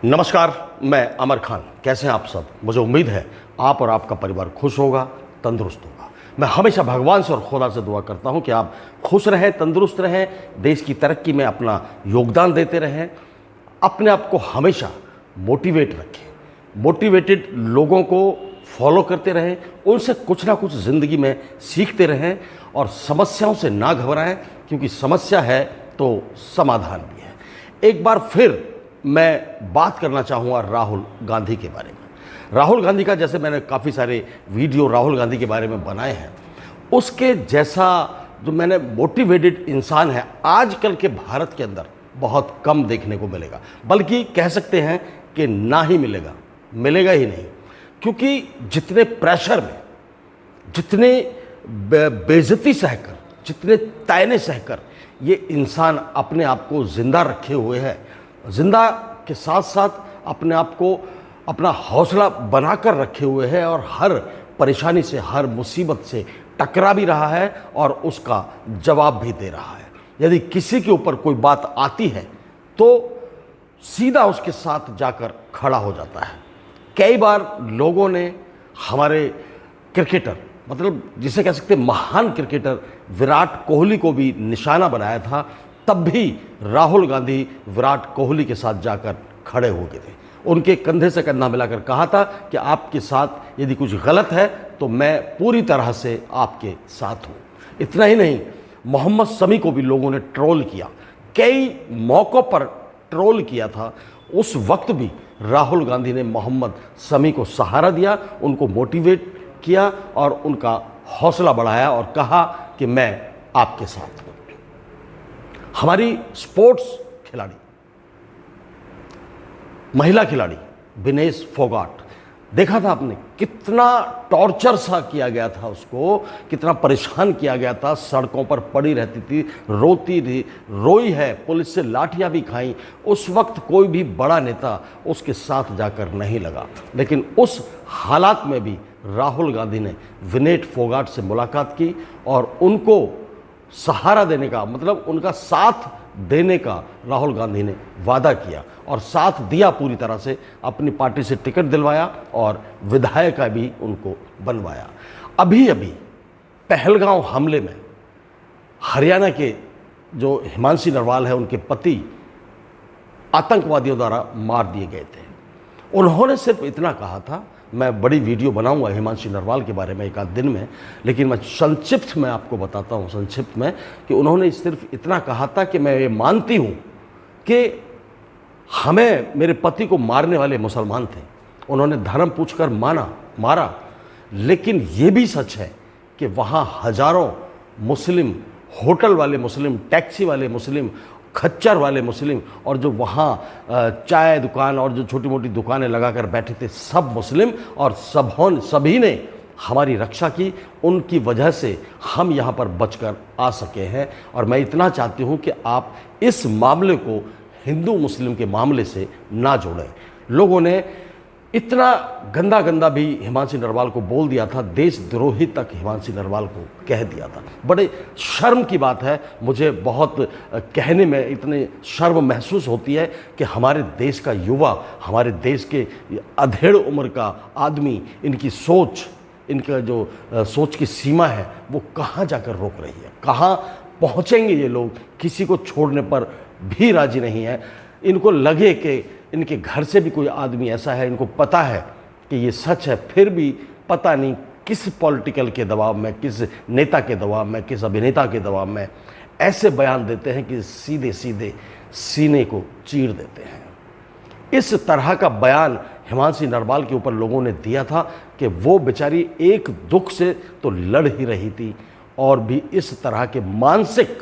नमस्कार, मैं अमर खान। कैसे हैं आप सब? मुझे उम्मीद है आप और आपका परिवार खुश होगा, तंदुरुस्त होगा। मैं हमेशा भगवान से और खुदा से दुआ करता हूं कि आप खुश रहें, तंदुरुस्त रहें, देश की तरक्की में अपना योगदान देते रहें, अपने आप को हमेशा मोटिवेट रखें, मोटिवेटेड लोगों को फॉलो करते रहें, उनसे कुछ ना कुछ ज़िंदगी में सीखते रहें और समस्याओं से ना घबराएं, क्योंकि समस्या है तो समाधान भी है। एक बार फिर मैं बात करना चाहूँगा राहुल गांधी के बारे में। राहुल गांधी का, जैसे मैंने काफ़ी सारे वीडियो राहुल गांधी के बारे में बनाए हैं, उसके जैसा जो मैंने मोटिवेटेड इंसान है आजकल के भारत के अंदर बहुत कम देखने को मिलेगा, बल्कि कह सकते हैं कि ना ही मिलेगा, मिलेगा ही नहीं। क्योंकि जितने प्रेशर में, जितने बेइज्जती सहकर, जितने तायने सहकर ये इंसान अपने आप को जिंदा रखे हुए है, जिंदा के साथ साथ अपने आप को, अपना हौसला बनाकर रखे हुए है और हर परेशानी से, हर मुसीबत से टकरा भी रहा है और उसका जवाब भी दे रहा है। यदि किसी के ऊपर कोई बात आती है तो सीधा उसके साथ जाकर खड़ा हो जाता है। कई बार लोगों ने हमारे क्रिकेटर, मतलब जिसे कह सकते महान क्रिकेटर विराट कोहली को भी निशाना बनाया था, तब भी राहुल गांधी विराट कोहली के साथ जाकर खड़े हो गए थे। उनके कंधे से कंधा मिलाकर कहा था कि आपके साथ यदि कुछ गलत है तो मैं पूरी तरह से आपके साथ हूँ। इतना ही नहीं, मोहम्मद शमी को भी लोगों ने ट्रोल किया, कई मौक़ों पर ट्रोल किया था। उस वक्त भी राहुल गांधी ने मोहम्मद शमी को सहारा दिया, उनको मोटिवेट किया और उनका हौसला बढ़ाया और कहा कि मैं आपके साथ हूँ। हमारी स्पोर्ट्स खिलाड़ी, महिला खिलाड़ी विनेश फोगाट, देखा था आपने कितना टॉर्चर सा किया गया था, उसको कितना परेशान किया गया था, सड़कों पर पड़ी रहती थी, रोती थी, रोई है, पुलिस से लाठियां भी खाई। उस वक्त कोई भी बड़ा नेता उसके साथ जाकर नहीं लगा, लेकिन उस हालात में भी राहुल गांधी ने विनेश फोगाट से मुलाकात की और उनको सहारा देने का, मतलब उनका साथ देने का राहुल गांधी ने वादा किया और साथ दिया पूरी तरह से। अपनी पार्टी से टिकट दिलवाया और विधायक का भी उनको बनवाया। अभी अभी पहलगांव हमले में हरियाणा के जो हिमांशी नरवाल है, उनके पति आतंकवादियों द्वारा मार दिए गए थे। उन्होंने सिर्फ इतना कहा था, मैं बड़ी वीडियो बनाऊंगा हिमांशी नरवाल के बारे में एक आध दिन में, लेकिन मैं संक्षिप्त में आपको बताता हूं, संक्षिप्त में, कि उन्होंने सिर्फ इतना कहा था कि मैं ये मानती हूं कि हमें, मेरे पति को मारने वाले मुसलमान थे, उन्होंने धर्म पूछकर मारा, लेकिन ये भी सच है कि वहाँ हजारों मुस्लिम, होटल वाले मुस्लिम, टैक्सी वाले मुस्लिम, खच्चर वाले मुस्लिम और जो वहाँ चाय दुकान और जो छोटी मोटी दुकानें लगाकर बैठे थे, सब मुस्लिम, और सभी ने हमारी रक्षा की। उनकी वजह से हम यहाँ पर बचकर आ सके हैं। और मैं इतना चाहती हूँ कि आप इस मामले को हिंदू मुस्लिम के मामले से ना जोड़ें। लोगों ने इतना गंदा गंदा भी हिमांशी नरवाल को बोल दिया था, देशद्रोही तक हिमांशी नरवाल को कह दिया था। बड़े शर्म की बात है, मुझे बहुत कहने में इतनी शर्म महसूस होती है कि हमारे देश का युवा, हमारे देश के अधेड़ उम्र का आदमी, इनकी सोच, इनका जो सोच की सीमा है वो कहाँ जाकर रोक रही है, कहाँ पहुँचेंगे ये लोग। किसी को छोड़ने पर भी राजी नहीं है। इनको लगे कि इनके घर से भी कोई आदमी ऐसा है, इनको पता है कि ये सच है, फिर भी पता नहीं किस पॉलिटिकल के दबाव में, किस नेता के दबाव में, किस अभिनेता के दबाव में ऐसे बयान देते हैं कि सीधे सीधे सीने को चीर देते हैं। इस तरह का बयान हिमांशी नरवाल के ऊपर लोगों ने दिया था कि वो बेचारी एक दुख से तो लड़ ही रही थी और भी इस तरह के मानसिक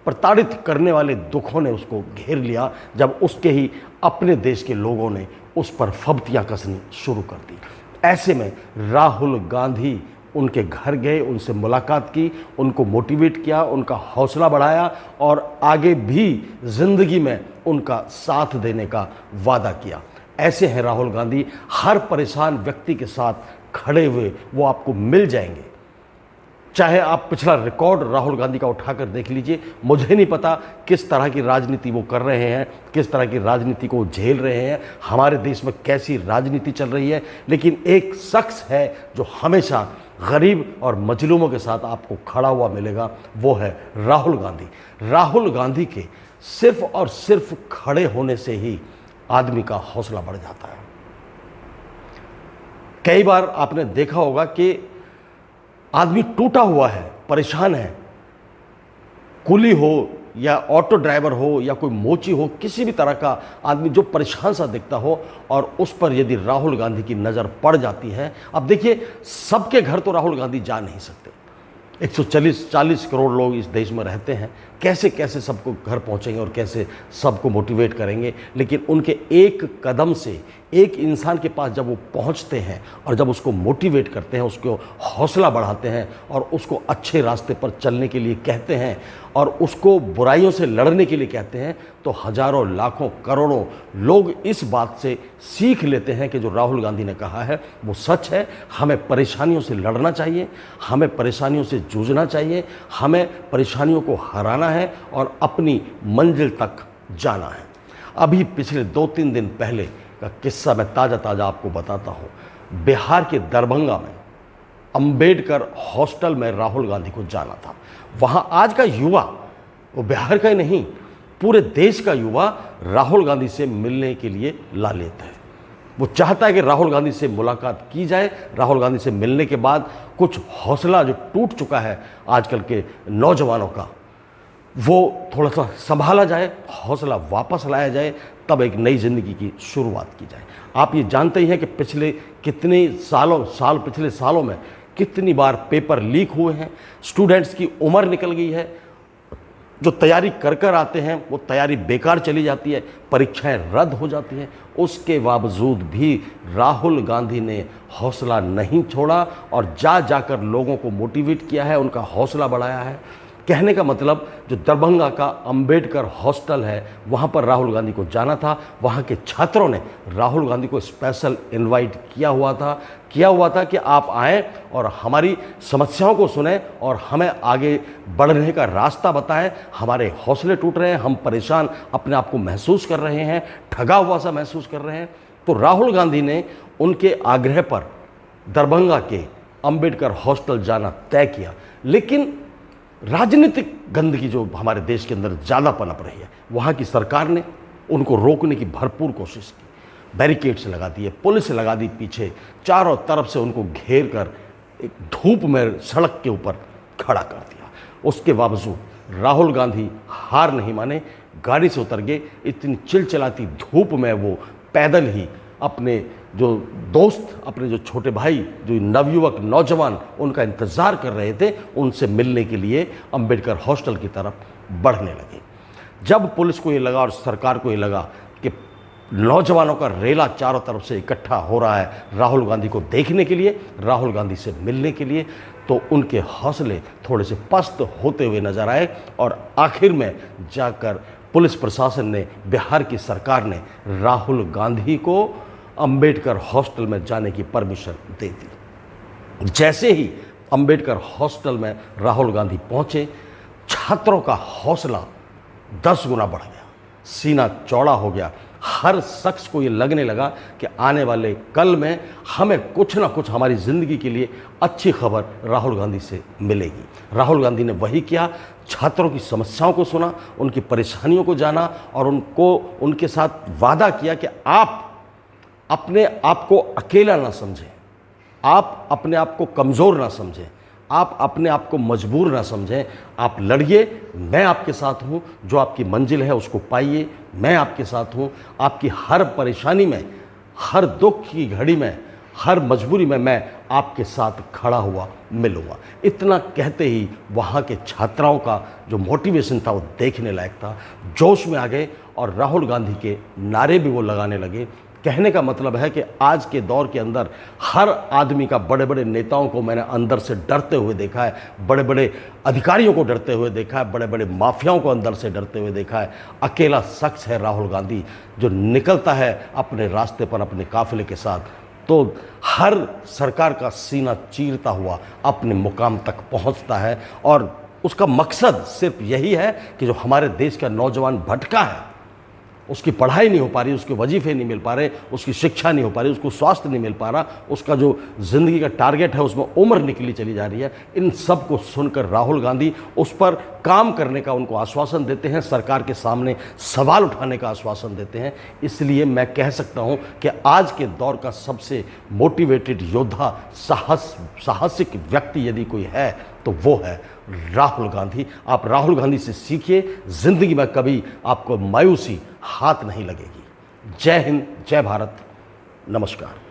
प्रताड़ित करने वाले दुखों ने उसको घेर लिया, जब उसके ही अपने देश के लोगों ने उस पर फब्तियां कसनी शुरू कर दी। ऐसे में राहुल गांधी उनके घर गए, उनसे मुलाकात की, उनको मोटिवेट किया, उनका हौसला बढ़ाया और आगे भी ज़िंदगी में उनका साथ देने का वादा किया। ऐसे हैं राहुल गांधी, हर परेशान व्यक्ति के साथ खड़े हुए वो आपको मिल जाएंगे। चाहे आप पिछला रिकॉर्ड राहुल गांधी का उठाकर देख लीजिए, मुझे नहीं पता किस तरह की राजनीति वो कर रहे हैं, किस तरह की राजनीति को झेल रहे हैं, हमारे देश में कैसी राजनीति चल रही है, लेकिन एक शख्स है जो हमेशा गरीब और मजलूमों के साथ आपको खड़ा हुआ मिलेगा, वो है राहुल गांधी। राहुल गांधी के सिर्फ और सिर्फ खड़े होने से ही आदमी का हौसला बढ़ जाता है। कई बार आपने देखा होगा कि आदमी टूटा हुआ है, परेशान है, कुली हो या ऑटो ड्राइवर हो या कोई मोची हो, किसी भी तरह का आदमी जो परेशान सा दिखता हो, और उस पर यदि राहुल गांधी की नज़र पड़ जाती है। अब देखिए, सबके घर तो राहुल गांधी जा नहीं सकते, 140 करोड़ लोग इस देश में रहते हैं, कैसे कैसे सबको घर पहुंचेंगे और कैसे सबको मोटिवेट करेंगे। लेकिन उनके एक कदम से एक इंसान के पास जब वो पहुंचते हैं और जब उसको मोटिवेट करते हैं, उसको हौसला बढ़ाते हैं और उसको अच्छे रास्ते पर चलने के लिए कहते हैं और उसको बुराइयों से लड़ने के लिए कहते हैं, तो हजारों लाखों करोड़ों लोग इस बात से सीख लेते हैं कि जो राहुल गांधी ने कहा है वो सच है। हमें परेशानियों से लड़ना चाहिए, हमें परेशानियों से जूझना चाहिए, हमें परेशानियों को हराना है और अपनी मंजिल तक जाना है। अभी पिछले 2-3 दिन पहले का किस्सा मैं ताज़ा आपको बताता हूँ। बिहार के दरभंगा में अंबेडकर हॉस्टल में राहुल गांधी को जाना था। वहाँ आज का युवा, वो बिहार का ही नहीं, पूरे देश का युवा राहुल गांधी से मिलने के लिए लालेत है। वो चाहता है कि राहुल गांधी से मुलाकात की जाए, राहुल गांधी से मिलने के बाद कुछ हौसला जो टूट चुका है आजकल के नौजवानों का, वो थोड़ा सा संभाला जाए, हौसला वापस लाया जाए, तब एक नई ज़िंदगी की शुरुआत की जाए। आप ये जानते ही हैं कि पिछले सालों में कितनी बार पेपर लीक हुए हैं, स्टूडेंट्स की उम्र निकल गई है, जो तैयारी कर आते हैं वो तैयारी बेकार चली जाती है, परीक्षाएं रद्द हो जाती हैं। उसके बावजूद भी राहुल गांधी ने हौसला नहीं छोड़ा और जाकर लोगों को मोटिवेट किया है, उनका हौसला बढ़ाया है। कहने का मतलब, जो दरभंगा का अंबेडकर हॉस्टल है वहाँ पर राहुल गांधी को जाना था, वहाँ के छात्रों ने राहुल गांधी को स्पेशल इनवाइट किया हुआ था कि आप आएँ और हमारी समस्याओं को सुनें और हमें आगे बढ़ने का रास्ता बताएं। हमारे हौसले टूट रहे हैं, हम परेशान अपने आप को महसूस कर रहे हैं, ठगा हुआ सा महसूस कर रहे हैं। तो राहुल गांधी ने उनके आग्रह पर दरभंगा के अंबेडकर हॉस्टल जाना तय किया। लेकिन राजनीतिक गंदगी जो हमारे देश के अंदर ज़्यादा पनप रही है, वहाँ की सरकार ने उनको रोकने की भरपूर कोशिश की, बैरिकेड्स लगा दिए, पुलिस लगा दी पीछे, चारों तरफ से उनको घेर कर एक धूप में सड़क के ऊपर खड़ा कर दिया। उसके बावजूद राहुल गांधी हार नहीं माने, गाड़ी से उतर गए। इतनी चिलचिलाती धूप में वो पैदल ही अपने जो दोस्त, अपने जो छोटे भाई, जो नवयुवक नौजवान उनका इंतज़ार कर रहे थे, उनसे मिलने के लिए अंबेडकर हॉस्टल की तरफ बढ़ने लगे। जब पुलिस को ये लगा और सरकार को ये लगा कि नौजवानों का रेला चारों तरफ से इकट्ठा हो रहा है राहुल गांधी को देखने के लिए, राहुल गांधी से मिलने के लिए, तो उनके हौसले थोड़े से पस्त होते हुए नजर आए और आखिर में जाकर पुलिस प्रशासन ने, बिहार की सरकार ने राहुल गांधी को अंबेडकर हॉस्टल में जाने की परमिशन दे दी। जैसे ही अंबेडकर हॉस्टल में राहुल गांधी पहुंचे, छात्रों का हौसला 10 गुना बढ़ गया, सीना चौड़ा हो गया। हर शख्स को ये लगने लगा कि आने वाले कल में हमें कुछ ना कुछ हमारी ज़िंदगी के लिए अच्छी खबर राहुल गांधी से मिलेगी। राहुल गांधी ने वही किया, छात्रों की समस्याओं को सुना, उनकी परेशानियों को जाना और उनके साथ वादा किया कि आप अपने आप को अकेला ना समझें, आप अपने आप को कमज़ोर ना समझें, आप अपने आप को मजबूर ना समझें, आप लड़िए, मैं आपके साथ हूँ, जो आपकी मंजिल है उसको पाइए, मैं आपके साथ हूँ, आपकी हर परेशानी में, हर दुख की घड़ी में, हर मजबूरी में मैं आपके साथ खड़ा हुआ मिलूँगा। इतना कहते ही वहाँ के छात्राओं का जो मोटिवेशन था वो देखने लायक था, जोश में आ गए और राहुल गांधी के नारे भी वो लगाने लगे। कहने का मतलब है कि आज के दौर के अंदर हर आदमी का, बड़े बड़े नेताओं को मैंने अंदर से डरते हुए देखा है, बड़े बड़े अधिकारियों को डरते हुए देखा है, बड़े बड़े माफियाओं को अंदर से डरते हुए देखा है। अकेला शख्स है राहुल गांधी जो निकलता है अपने रास्ते पर अपने काफिले के साथ तो हर सरकार का सीना चीरता हुआ अपने मुकाम तक पहुंचता है, और उसका मकसद सिर्फ यही है कि जो हमारे देश का नौजवान भटका है, उसकी पढ़ाई नहीं हो पा रही, उसके वजीफे नहीं मिल पा रहे, उसकी शिक्षा नहीं हो पा रही, उसको स्वास्थ्य नहीं मिल पा रहा, उसका जो ज़िंदगी का टारगेट है उसमें उम्र निकली चली जा रही है, इन सब को सुनकर राहुल गांधी उस पर काम करने का उनको आश्वासन देते हैं, सरकार के सामने सवाल उठाने का आश्वासन देते हैं। इसलिए मैं कह सकता हूं कि आज के दौर का सबसे मोटिवेटेड योद्धा, साहसिक व्यक्ति यदि कोई है तो वो है राहुल गांधी। आप राहुल गांधी से सीखिए, जिंदगी में कभी आपको मायूसी हाथ नहीं लगेगी। जय हिंद, जय भारत, नमस्कार।